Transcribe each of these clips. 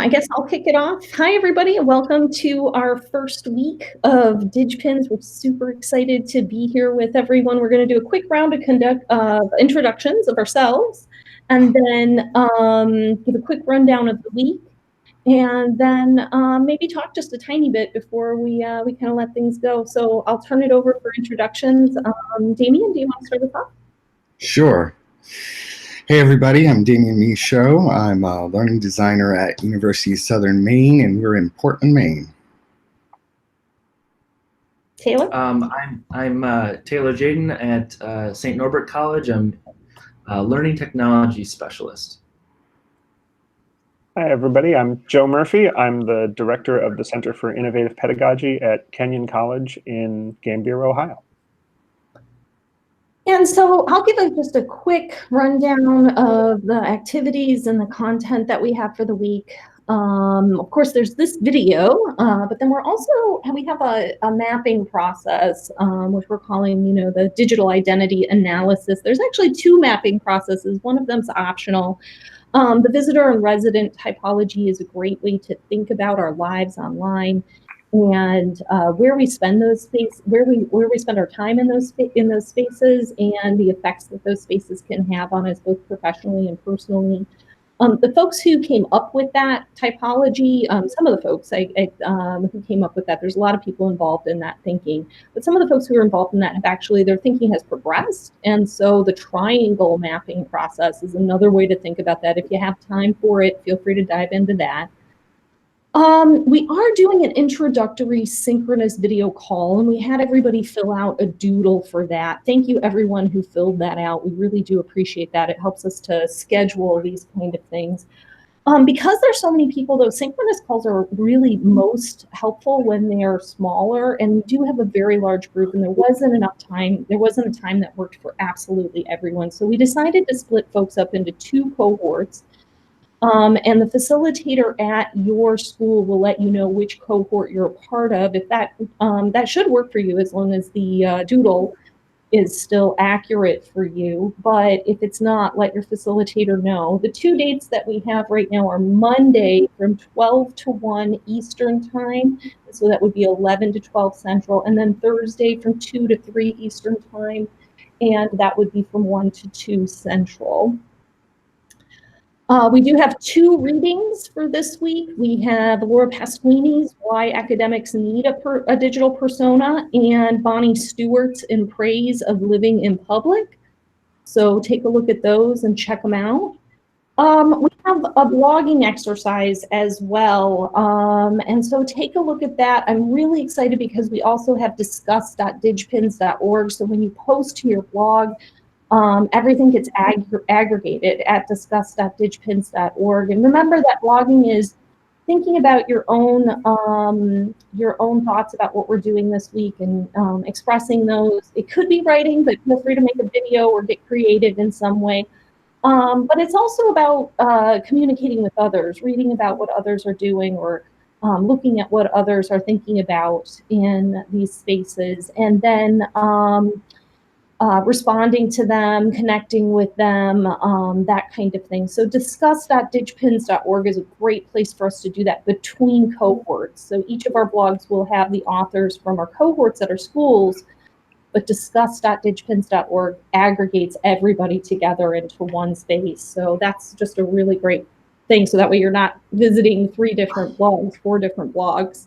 I guess I'll kick it off. Hi, everybody, and welcome to our first week of DigPins. We're super excited to be here with everyone. We're going to do a quick round of introductions of ourselves, and then give a quick rundown of the week, and then maybe talk just a tiny bit before we kind of let things go. So I'll turn it over for introductions. Damien, do you want to start us off? Sure. Hey everybody, I'm Damien Michaud. I'm a learning designer at University of Southern Maine, and we're in Portland, Maine. Taylor? I'm Taylor Jaden at St. Norbert College. I'm a learning technology specialist. Hi everybody, I'm Joe Murphy. I'm the director of the Center for Innovative Pedagogy at Kenyon College in Gambier, Ohio. And so I'll give just a quick rundown of the activities and the content that we have for the week. Of course, there's this video, but then we have a mapping process, which we're calling, the digital identity analysis. There's actually two mapping processes. One of them's optional. The visitor and resident typology is a great way to think about our lives online and where we spend where we spend our time in those spaces, and the effects that those spaces can have on us both professionally and personally. The folks who came up with that typology, some of the folks who came up with that, there's a lot of people involved in that thinking, but some of the folks who are involved in that have actually, their thinking has progressed. And so the triangle mapping process is another way to think about that. If you have time for it, feel free to dive into that. We are doing an introductory synchronous video call, and we had everybody fill out a doodle for that. Thank you, everyone who filled that out. We really do appreciate that. It helps us to schedule these kind of things. Because there's so many people, though, synchronous calls are really most helpful when they are smaller, and we do have a very large group, and there wasn't enough time. There wasn't a time that worked for absolutely everyone. So we decided to split folks up into two cohorts. And the facilitator at your school will let you know which cohort you're a part of. If that should work for you, as long as the doodle is still accurate for you. But if it's not, let your facilitator know. The two dates that we have right now are Monday from 12 to 1 Eastern time. So that would be 11 to 12 Central. And then Thursday from 2 to 3 Eastern time. And that would be from 1 to 2 Central. We do have two readings for this week. We have Laura Pasquini's Why Academics Need a Digital Persona, and Bonnie Stewart's In Praise of Living in Public. So take a look at those and check them out. We have a blogging exercise as well. And so take a look at that. I'm really excited because we also have discuss.digpins.org. So when you post to your blog, everything gets aggregated at discuss.digpins.org. And remember that blogging is thinking about your own thoughts about what we're doing this week and expressing those. It could be writing, but feel free to make a video or get creative in some way. But it's also about communicating with others, reading about what others are doing, or looking at what others are thinking about in these spaces, and then responding to them, connecting with them, that kind of thing. So discuss.digpins.org is a great place for us to do that between cohorts. So each of our blogs will have the authors from our cohorts at our schools, but discuss.digpins.org aggregates everybody together into one space. So that's just a really great thing. So that way you're not visiting 4 different blogs.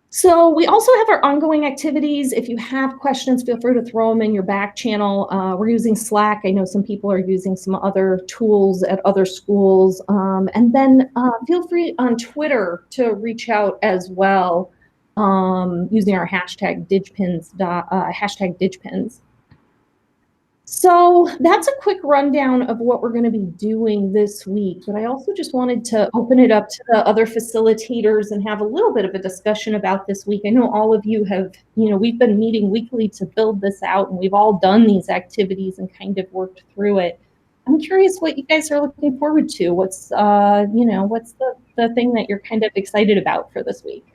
So we also have our ongoing activities. If you have questions, feel free to throw them in your back channel. We're using Slack. I know some people are using some other tools at other schools. And then feel free on Twitter to reach out as well, using our hashtag DigPins. So that's a quick rundown of what we're going to be doing this week. But I also just wanted to open it up to the other facilitators and have a little bit of a discussion about this week. I know all of you have, we've been meeting weekly to build this out, and we've all done these activities and kind of worked through it. I'm curious what you guys are looking forward to. What's the thing that you're kind of excited about for this week?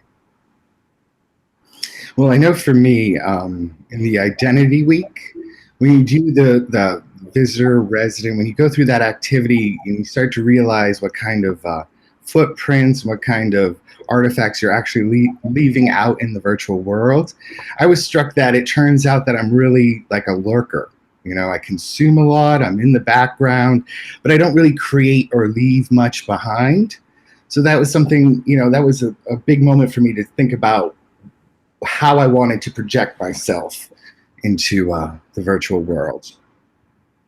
Well, I know for me, in the identity week, when you do the visitor resident, when you go through that activity and you start to realize what kind of footprints, what kind of artifacts you're actually leaving out in the virtual world. I was struck that it turns out that I'm really like a lurker. You know, I consume a lot, I'm in the background, but I don't really create or leave much behind. So that was something, you know, that was a big moment for me to think about how I wanted to project myself into the virtual world.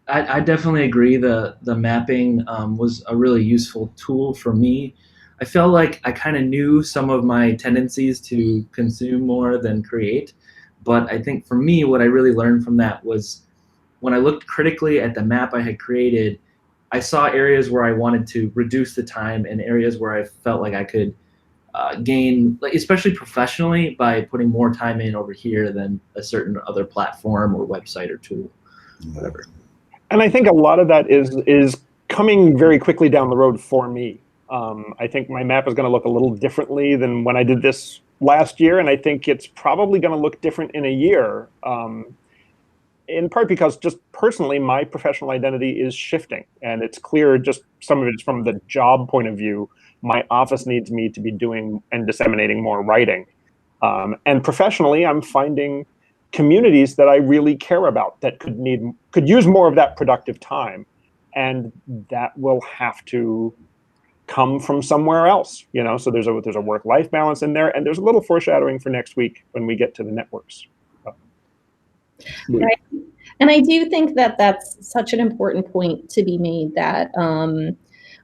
I definitely agree. The mapping was a really useful tool for me. I felt like I kind of knew some of my tendencies to consume more than create, but I think for me, what I really learned from that was when I looked critically at the map I had created, I saw areas where I wanted to reduce the time and areas where I felt like I could gain, like especially professionally, by putting more time in over here than a certain other platform or website or tool, whatever. And I think a lot of that is coming very quickly down the road for me. I think my map is going to look a little differently than when I did this last year, and I think it's probably going to look different in a year, in part because just personally, my professional identity is shifting, and it's clear just some of it is from the job point of view. My office needs me to be doing and disseminating more writing. And professionally, I'm finding communities that I really care about that could use more of that productive time, and that will have to come from somewhere else, you know. So there's a work-life balance in there, and there's a little foreshadowing for next week when we get to the networks. Right. And I do think that that's such an important point to be made, that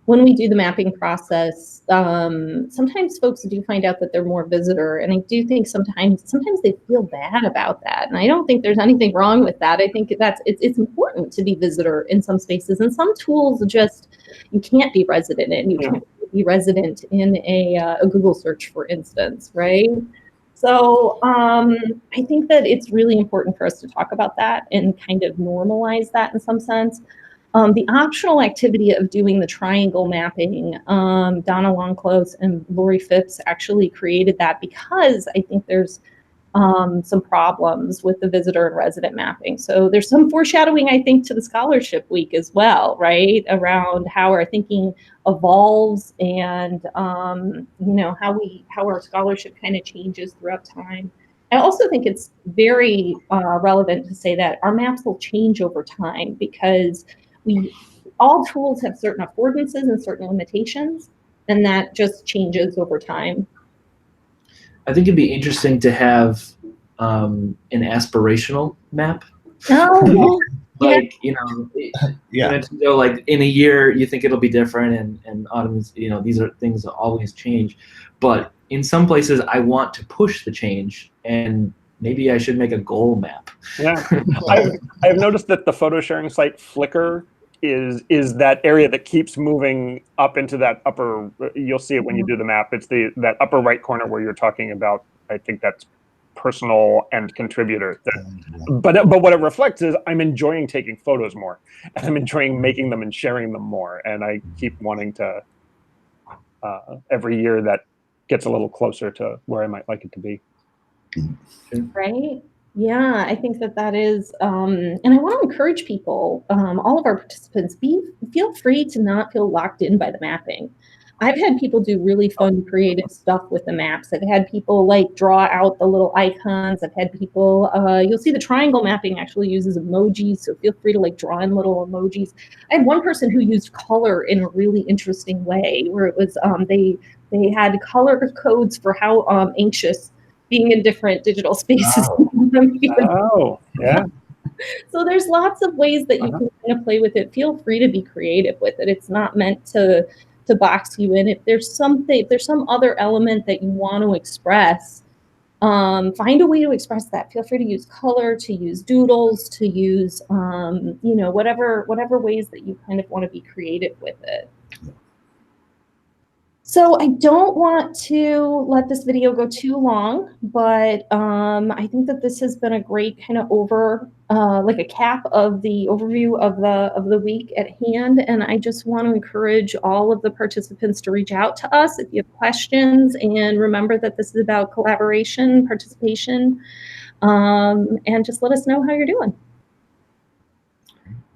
when we do the mapping process, sometimes folks do find out that they're more visitor, and I do think sometimes they feel bad about that. And I don't think there's anything wrong with that. I think it's important to be visitor in some spaces, and some tools just you can't be resident in. You can't be resident in a Google search, for instance, right? So I think that it's really important for us to talk about that and kind of normalize that in some sense. The optional activity of doing the triangle mapping, Donna Longclose and Lori Phipps actually created that because I think there's some problems with the visitor and resident mapping. So there's some foreshadowing, I think, to the scholarship week as well, right? Around how our thinking evolves and you know, how our scholarship kind of changes throughout time. I also think it's very relevant to say that our maps will change over time because all tools have certain affordances and certain limitations, and that just changes over time. I think it'd be interesting to have an aspirational map. Oh, Like, you know, Yeah. you know, like in a year you think it'll be different, and autumn's, you know, these are things that always change. But in some places I want to push the change, and maybe I should make a goal map. Yeah, I've noticed that the photo sharing site Flickr is that area that keeps moving up into that upper. You'll see it when you do the map. It's that upper right corner where you're talking about. I think that's personal and contributor. But what it reflects is I'm enjoying taking photos more, and I'm enjoying making them and sharing them more. And I keep wanting to. Every year that gets a little closer to where I might like it to be. right. Yeah, I think that is, and I want to encourage people, all of our participants, feel free to not feel locked in by the mapping. I've had people do really fun, creative stuff with the maps. I've had people like draw out the little icons. I've had people, you'll see the triangle mapping actually uses emojis, so feel free to like draw in little emojis. I had one person who used color in a really interesting way, where it was, they had color codes for how anxious being in different digital spaces. Oh, yeah. So there's lots of ways that you can kind of play with it. Feel free to be creative with it. It's not meant to box you in. If there's some other element that you want to express, find a way to express that. Feel free to use color, to use doodles, to use you know, whatever ways that you kind of want to be creative with it. So I don't want to let this video go too long, but I think that this has been a great kind of like a cap of the overview of the week at hand. And I just want to encourage all of the participants to reach out to us if you have questions. And remember that this is about collaboration, participation, and just let us know how you're doing.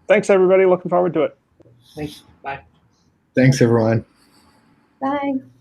Thanks, everybody. Looking forward to it. Thanks. Bye. Thanks, everyone. Bye.